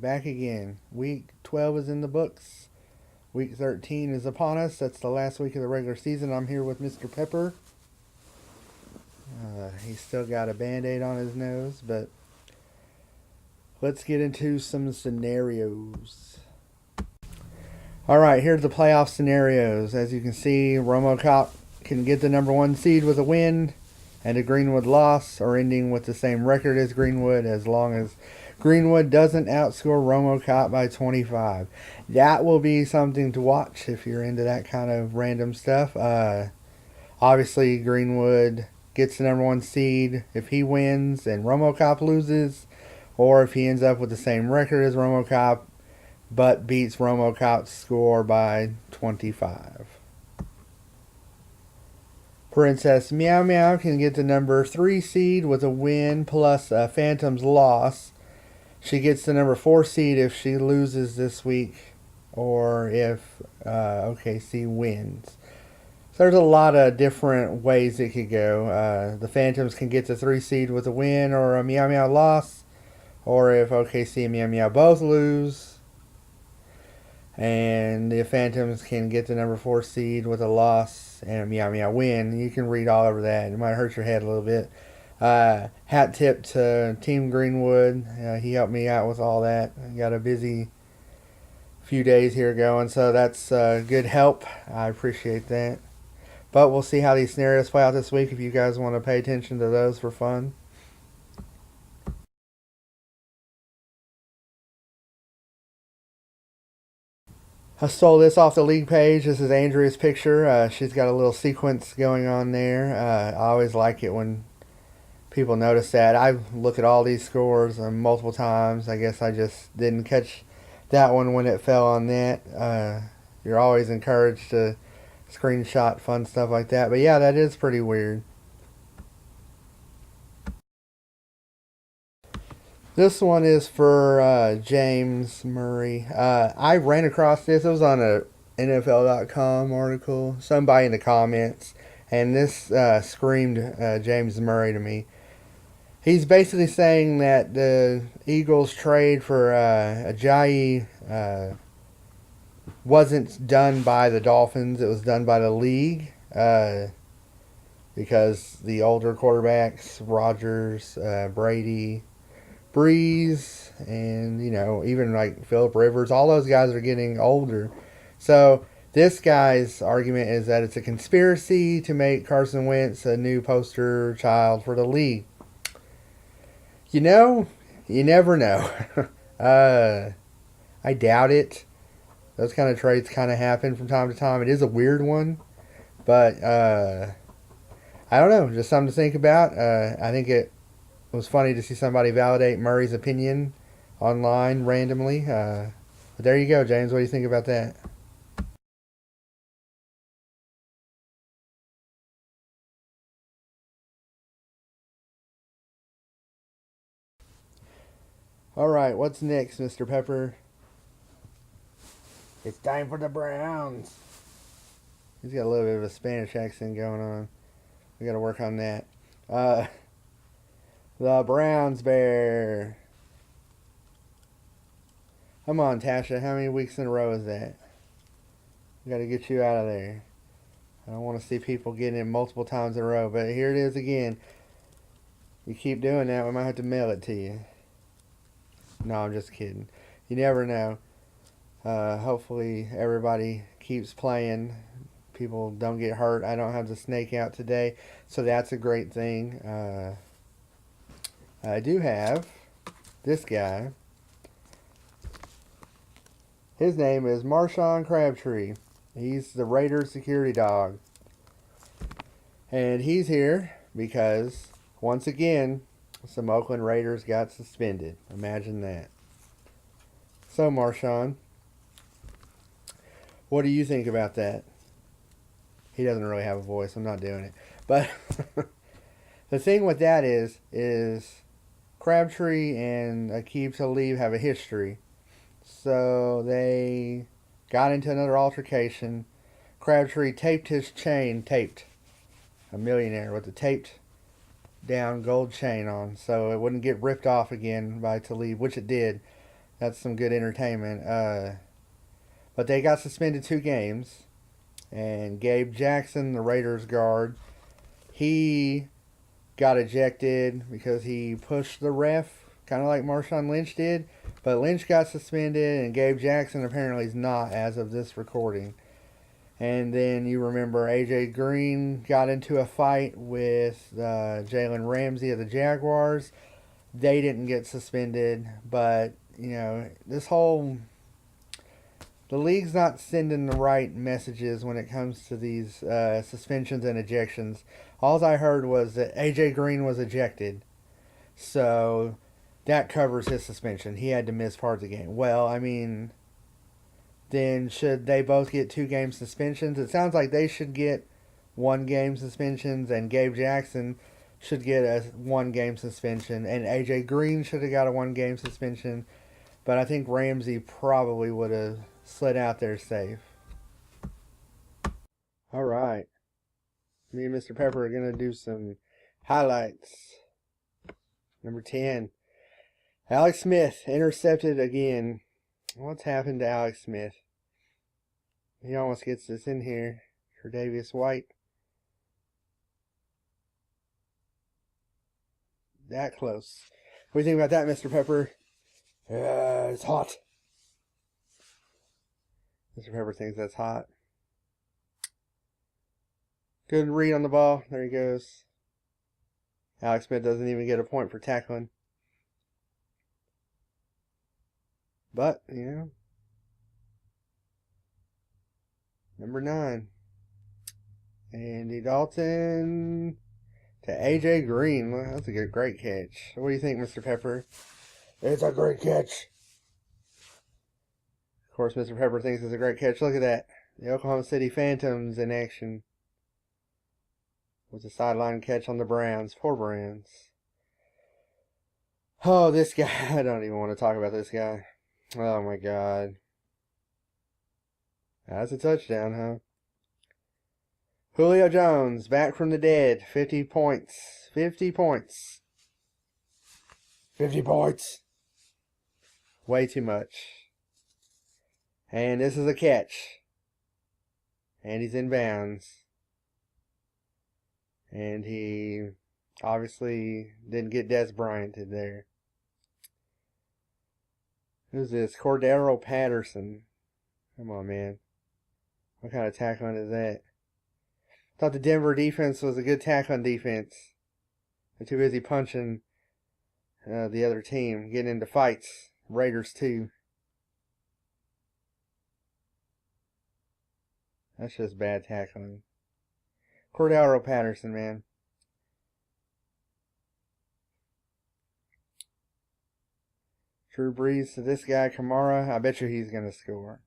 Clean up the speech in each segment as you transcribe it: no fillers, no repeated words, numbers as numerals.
back again. Week 12 is in the books. Week 13 is upon us. That's the last week of the regular season. I'm here with Mr. Pepper. He's still got a band-aid on his nose, but let's get into some scenarios. Alright, here's the playoff scenarios. As you can see, RomoCop can get the number 1 seed with a win and a Greenwood loss, or ending with the same record as Greenwood, as long as Greenwood doesn't outscore RomoCop by 25. That will be something to watch if you're into that kind of random stuff. Obviously, Greenwood gets the number 1 seed if he wins and RomoCop loses, or if he ends up with the same record as RomoCop but beats RomoCop's score by 25. Princess Meow Meow can get the number 3 seed with a win plus a Phantom's loss. She gets the number 4 seed if she loses this week, or if OKC wins. So there's a lot of different ways it could go. The Phantoms can get the 3 seed with a win or a Meow Meow loss, or if OKC and Meow Meow both lose, and the Phantoms can get the number 4 seed with a loss and a Meow Meow win. You can read all over that. It might hurt your head a little bit. Hat tip to Team Greenwood. He helped me out with all that. I got a busy few days here going, so that's good help. I appreciate that. But we'll see how these scenarios play out this week if you guys want to pay attention to those for fun. I stole this off the league page. This is Andrea's picture. She's got a little sequence going on there. I always like it when people notice that. I look at all these scores multiple times. I guess I just didn't catch that one when it fell on that. You're always encouraged to screenshot fun stuff like that. But yeah, that is pretty weird. This one is for James Murray. I ran across this. It was on a NFL.com article. Somebody in the comments. And this screamed James Murray to me. He's basically saying that the Eagles trade for Ajayi wasn't done by the Dolphins. It was done by the league. Because the older quarterbacks, Rodgers, Brady, Breeze, and even like Phillip Rivers, all those guys are getting older. So this guy's argument is that it's a conspiracy to make Carson Wentz a new poster child for the league. You never know. I doubt it. Those kind of trades kind of happen from time to time. It is a weird one, but I don't know. Just something to think about. I think it was funny to see somebody validate Murray's opinion online randomly. But there you go, James. What do you think about that? Alright, what's next, Mr. Pepper? It's time for the Browns. He's got a little bit of a Spanish accent going on. We got to work on that. The Browns bear. Come on, Tasha. How many weeks in a row is that? We got to get you out of there. I don't want to see people getting it multiple times in a row. But here it is again. You keep doing that, we might have to mail it to you. No, I'm just kidding. You never know. Hopefully everybody keeps playing. People don't get hurt. I don't have the snake out today, so that's a great thing. I do have this guy. His name is Marshawn Crabtree. He's the Raiders security dog. And he's here because, once again, some Oakland Raiders got suspended. Imagine that. So, Marshawn, what do you think about that? He doesn't really have a voice. I'm not doing it. But the thing with that is Crabtree and Aqib Talib have a history. So they got into another altercation. Crabtree taped his chain, a millionaire with a taped down gold chain on, so it wouldn't get ripped off again by Talib, which it did. That's some good entertainment. But they got suspended 2 games. And Gabe Jackson, the Raiders guard, he got ejected because he pushed the ref, kind of like Marshawn Lynch did. But Lynch got suspended, and Gabe Jackson apparently is not as of this recording. And then you remember A.J. Green got into a fight with Jalen Ramsey of the Jaguars. They didn't get suspended, but, you know, the league's not sending the right messages when it comes to these suspensions and ejections. All I heard was that A.J. Green was ejected. So that covers his suspension. He had to miss part of the game. Well, I mean, then should they both get 2-game suspensions? It sounds like they should get 1-game suspensions, and Gabe Jackson should get a 1-game suspension, and A.J. Green should have got a 1-game suspension. But I think Ramsey probably would have slid out there safe. All right. Me and Mr. Pepper are going to do some highlights. Number 10. Alex Smith intercepted again. What's happened to Alex Smith? He almost gets this in here for Davis White. That close. What do you think about that, Mr. Pepper? It's hot. Mr. Pepper thinks that's hot. Good read on the ball. There he goes. Alex Smith doesn't even get a point for tackling. But, you know. Number 9. Andy Dalton to A.J. Green. That's a great catch. What do you think, Mr. Pepper? It's a great catch. Of course, Mr. Pepper thinks it's a great catch. Look at that. The Oklahoma City Phantoms in action. With a sideline catch on the Browns. Poor Browns. Oh, this guy. I don't even want to talk about this guy. Oh, my God. That's a touchdown, huh? Julio Jones, back from the dead. 50 points. 50 points. 50 points. Way too much. And this is a catch. And he's in bounds. And he obviously didn't get Des Bryant in there. Who's this? Cordero Patterson. Come on, man. What kind of tackling is that? Thought the Denver defense was a good tackling defense. They're too busy punching the other team, getting into fights. Raiders too. That's just bad tackling. Cordero Patterson, man. Drew Brees to this guy, Kamara. I bet you he's going to score.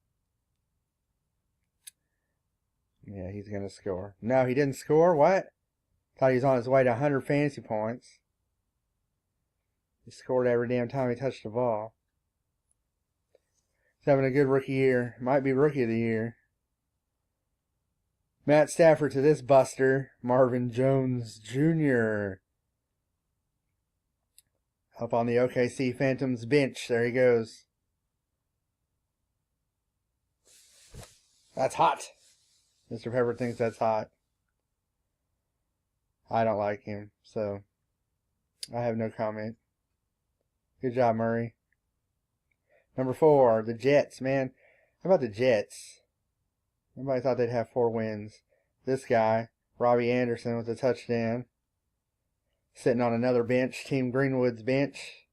Yeah, he's going to score. No, he didn't score? What? Thought he was on his way to 100 fantasy points. He scored every damn time he touched the ball. He's having a good rookie year. Might be rookie of the year. Matt Stafford to this buster, Marvin Jones Jr. Up on the OKC Phantoms bench. There he goes. That's hot. Mr. Pepper thinks that's hot. I don't like him, so I have no comment. Good job, Murray. Number 4, the Jets, man. How about the Jets? Nobody thought they'd have 4 wins. This guy, Robbie Anderson, with a touchdown. Sitting on another bench, Team Greenwood's bench.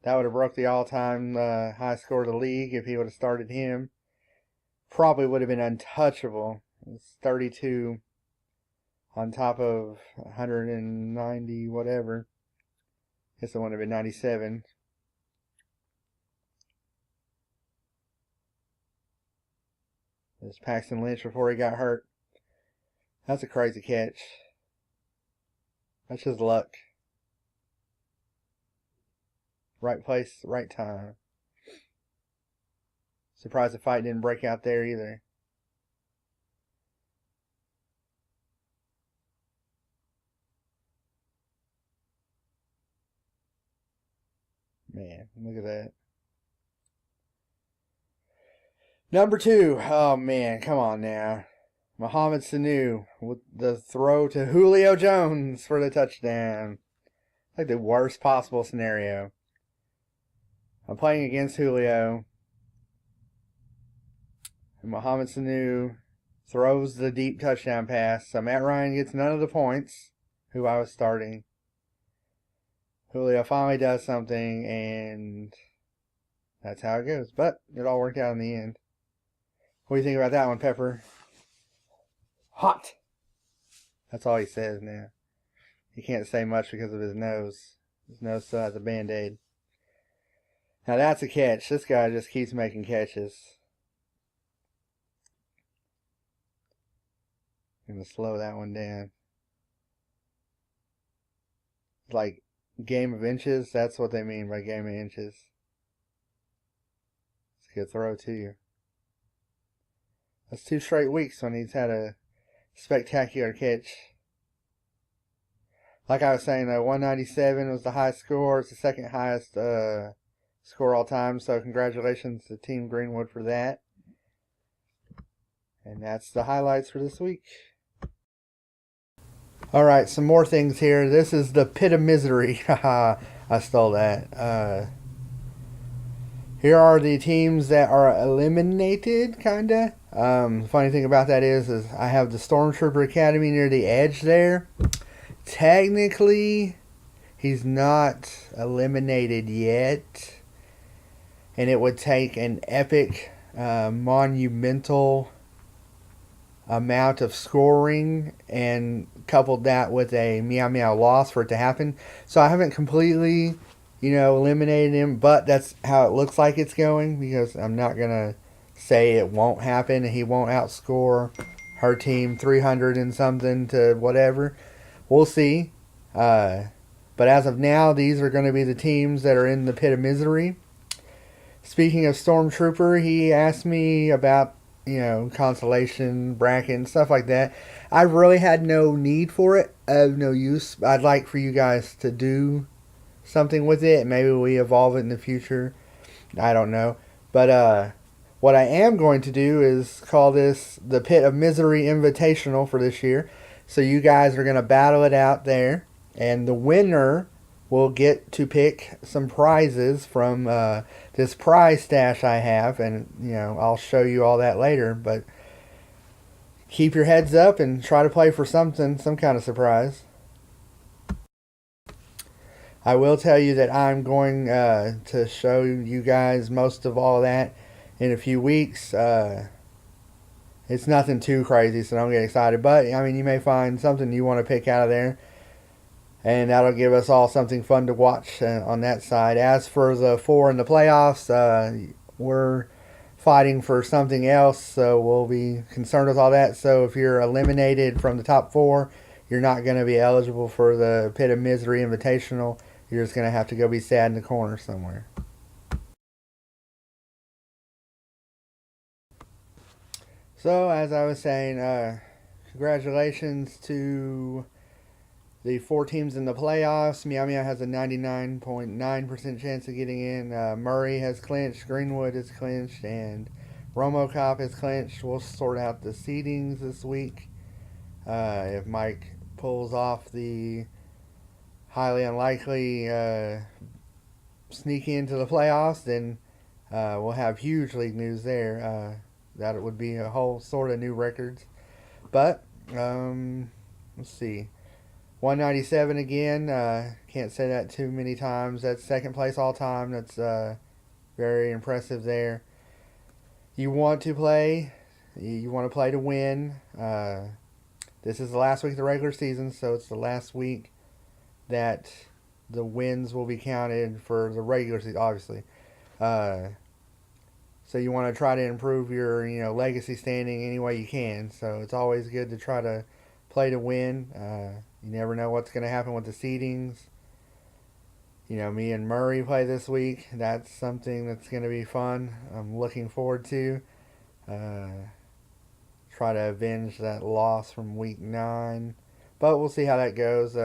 That would have broke the all-time high score of the league if he would have started him. Probably would have been untouchable. It's 32 on top of 190 whatever. Guess it would have been 97. There's Paxton Lynch before he got hurt. That's a crazy catch. That's just luck. Right place, right time. Surprised the fight didn't break out there either. Man, look at that. Number 2. Oh, man. Come on now. Mohamed Sanu with the throw to Julio Jones for the touchdown. Like the worst possible scenario. I'm playing against Julio. And Mohamed Sanu throws the deep touchdown pass. So Matt Ryan gets none of the points, who I was starting. Julio finally does something, and that's how it goes. But it all worked out in the end. What do you think about that one, Pepper? Hot! That's all he says now. He can't say much because of his nose. His nose still has a Band-Aid. Now that's a catch. This guy just keeps making catches. I'm going to slow that one down. Like game of inches. That's what they mean by game of inches. It's a good throw too. That's 2 straight weeks when he's had a spectacular catch. Like I was saying, though, 197 was the highest score. It's the second highest score all time. So congratulations to Team Greenwood for that. And that's the highlights for this week. Alright, some more things here. This is the pit of misery. Haha, I stole that. Here are the teams that are eliminated, kinda. The funny thing about that is I have the Stormtrooper Academy near the edge there. Technically, he's not eliminated yet. And it would take an epic, monumental amount of scoring and coupled that with a meow meow loss for it to happen. So I haven't completely, eliminated him, but that's how it looks like it's going, because I'm not going to say it won't happen and he won't outscore her team 300 and something to whatever. We'll see. But as of now, these are going to be the teams that are in the pit of misery. Speaking of Stormtrooper, he asked me about consolation bracket and stuff like that. I really had no need for it. Of no use. I'd like for you guys to do something with it. Maybe we evolve it in the future. I don't know. But what I am going to do is call this the Pit of Misery Invitational for this year. So you guys are going to battle it out there. And the winner will get to pick some prizes from this prize stash I have, and I'll show you all that later, but keep your heads up and try to play for some kind of surprise. I will tell you that I'm going to show you guys most of all that in a few weeks. It's nothing too crazy, so don't get excited, but you may find something you want to pick out of there. And that'll give us all something fun to watch on that side. As for the 4 in the playoffs, we're fighting for something else, so we'll be concerned with all that. So if you're eliminated from the top 4, you're not going to be eligible for the Pit of Misery Invitational. You're just going to have to go be sad in the corner somewhere. So, as I was saying, congratulations to the 4 teams in the playoffs. Meow Meow has a 99.9% chance of getting in. Murray has clinched. Greenwood has clinched. And RomoCop has clinched. We'll sort out the seedings this week. If Mike pulls off the highly unlikely sneak into the playoffs, then we'll have huge league news there. That would be a whole sort of new records. But, let's see. 197 again. Can't say that too many times. That's second place all time. That's very impressive there. You want to play. You want to play to win. This is the last week of the regular season, so it's the last week that the wins will be counted for the regular season, obviously. So you want to try to improve your legacy standing any way you can. So it's always good to try to play to win. You never know what's going to happen with the seedings. Me and Murray play this week. That's something that's going to be fun. I'm looking forward to. Try to avenge that loss from week 9. But we'll see how that goes.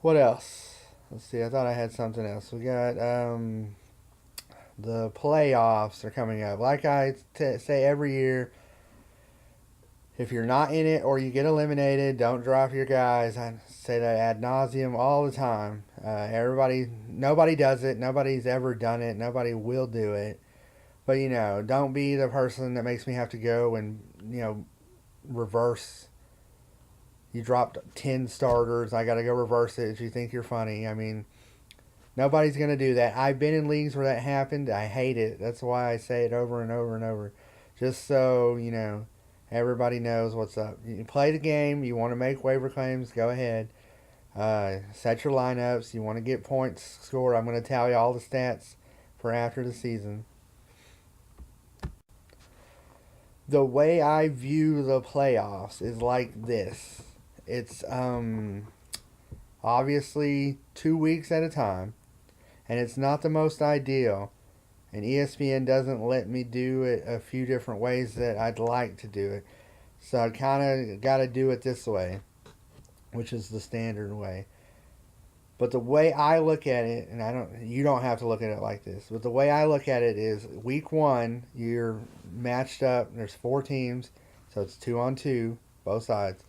What else? Let's see. I thought I had something else. We got the playoffs are coming up. Like I say every year, if you're not in it or you get eliminated, don't drop your guys. I say that ad nauseum all the time. Nobody does it. Nobody's ever done it. Nobody will do it. But, don't be the person that makes me have to go and, reverse. You dropped 10 starters. I got to go reverse it if you think you're funny. I mean, nobody's going to do that. I've been in leagues where that happened. I hate it. That's why I say it over and over and over. Just so, everybody knows what's up. You play the game. You want to make waiver claims. Go ahead. Set your lineups. You want to get points scored. I'm going to tell you all the stats for after the season. The way I view the playoffs is like this. It's obviously 2 weeks at a time, and it's not the most ideal. And ESPN doesn't let me do it a few different ways that I'd like to do it. So I kind of got to do it this way, which is the standard way. But the way I look at it, and you don't have to look at it like this, but the way I look at it is week 1, you're matched up. There's 4 teams, so it's 2-on-2, both sides.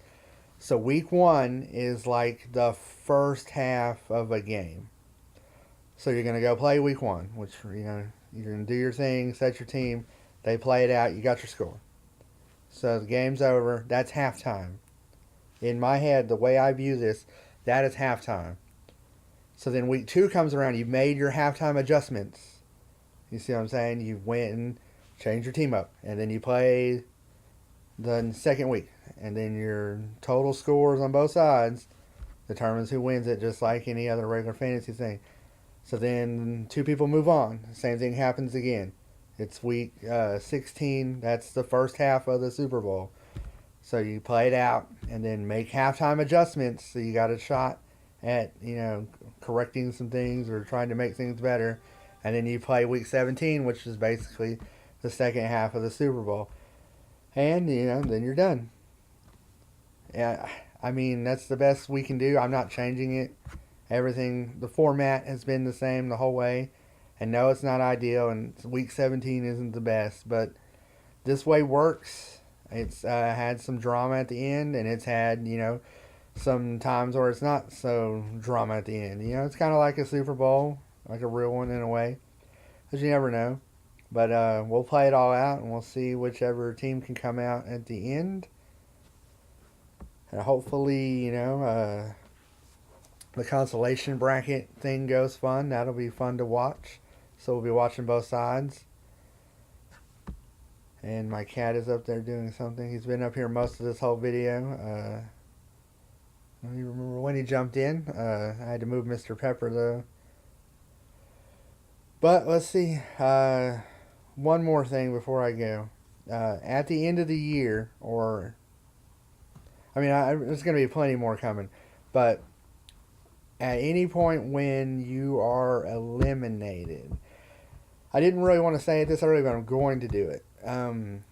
So week 1 is like the first half of a game. So you're going to go play week 1, which, you're going to do your thing, set your team. They play it out. You got your score. So the game's over. That's halftime. In my head, the way I view this, that is halftime. So then week 2 comes around. You've made your halftime adjustments. You see what I'm saying? You went and changed your team up. And then you play the second week. And then your total scores on both sides determines who wins it, just like any other regular fantasy thing. So then 2 people move on. Same thing happens again. It's week 16. That's the first half of the Super Bowl. So you play it out and then make halftime adjustments. So you got a shot at, correcting some things or trying to make things better. And then you play week 17, which is basically the second half of the Super Bowl. And, then you're done. Yeah, I mean, that's the best we can do. I'm not changing it. Everything, the format has been the same the whole way. And no, it's not ideal, and week 17 isn't the best, but this way works. It's had some drama at the end, and it's had, some times where it's not so drama at the end. It's kind of like a Super Bowl, like a real one in a way, because you never know. But we'll play it all out, and we'll see whichever team can come out at the end. And hopefully, the consolation bracket thing goes fun. That'll be fun to watch. So we'll be watching both sides. And my cat is up there doing something. He's been up here most of this whole video. I don't even remember when he jumped in. I had to move Mr.Pepper though. But let's see. One more thing before I go. At the end of the year, there's going to be plenty more coming. But at any point when you are eliminated, I didn't really want to say it this early, but I'm going to do it. And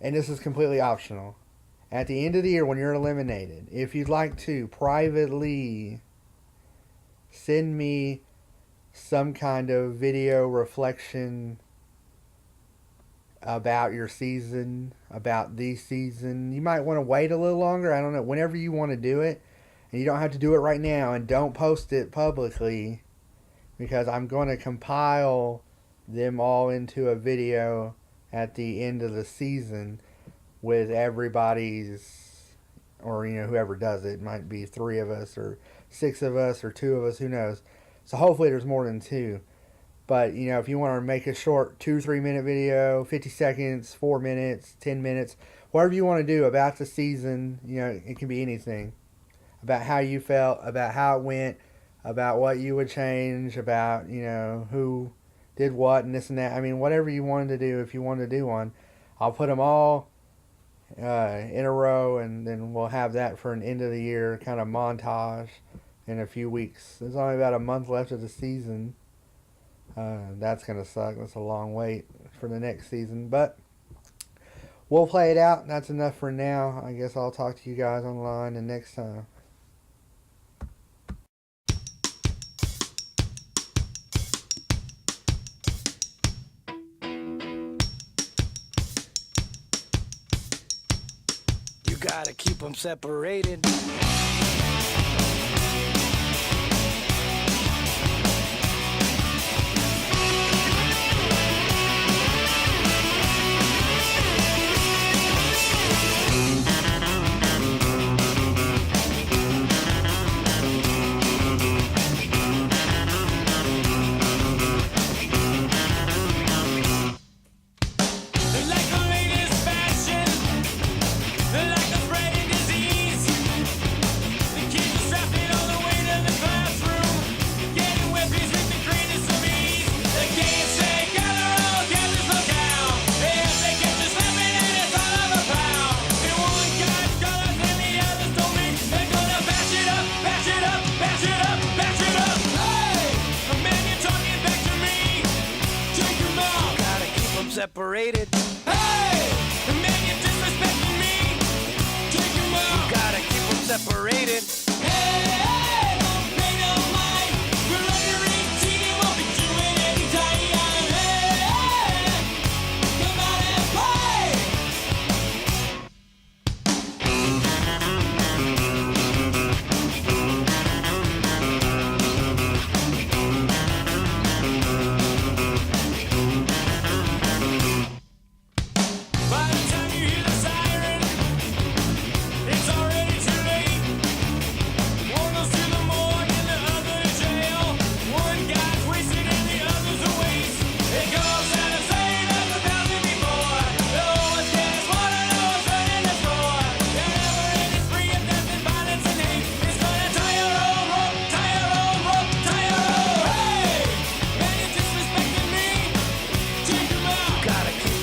this is completely optional. At the end of the year, when you're eliminated, if you'd like to privately send me some kind of video reflection about your season, about the season, you might want to wait a little longer. I don't know. Whenever you want to do it, and you don't have to do it right now, and don't post it publicly, because I'm going to compile them all into a video at the end of the season with everybody's, or whoever does it. It might be 3 of us or 6 of us or 2 of us, who knows. So hopefully there's more than 2. But if you want to make a short 2-3 minute video, 50 seconds, 4 minutes, 10 minutes, whatever you want to do about the season, it can be anything. About how you felt, about how it went, about what you would change, about who did what and this and that. I mean, whatever you wanted to do, if you wanted to do one, I'll put them all in a row, and then we'll have that for an end of the year kind of montage in a few weeks. There's only about a month left of the season. That's going to suck. That's a long wait for the next season, but we'll play it out. That's enough for now. I guess I'll talk to you guys online the next time. gotta keep them separated. Separated. Hey, the man you're disrespecting me. Take him out. You gotta keep them separated. Hey, hey, don't pay no mind. We're under 18 and won't be doing any time. Hey, hey, come out and play.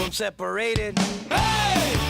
Separated. Hey!